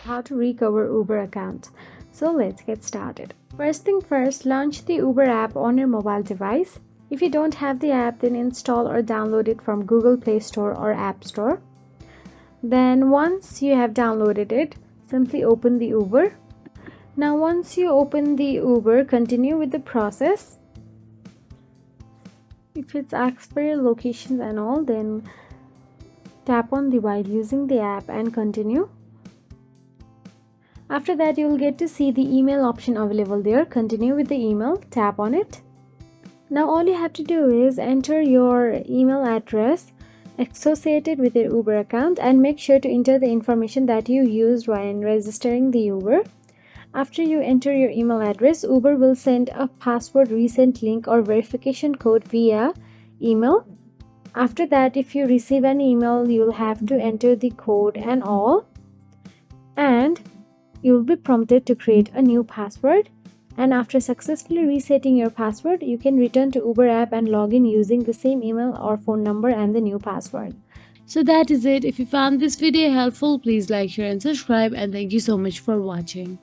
how to recover Uber account. So let's get started. First thing first, launch the Uber app on your mobile device. If you don't have the app, then install or download it from Google Play Store or App Store. Then once you have downloaded it, simply open the Uber. Now once you open the Uber, continue with the process. If it's asks for your locations and all, then tap on the while using the app and continue. After that, you will get to see the email option available there. Continue with the email, tap on it. Now all you have to do is enter your email address associated with your Uber account and make sure to enter the information that you used when registering the Uber. After you enter your email address, Uber will send a password reset link or verification code via email. After that, if you receive an email, you'll have to enter the code and all, and you will be prompted to create a new password. And after successfully resetting your password, you can return to Uber app and log in using the same email or phone number and the new password. So that is it. If you found this video helpful, please like, share and subscribe, and thank you so much for watching.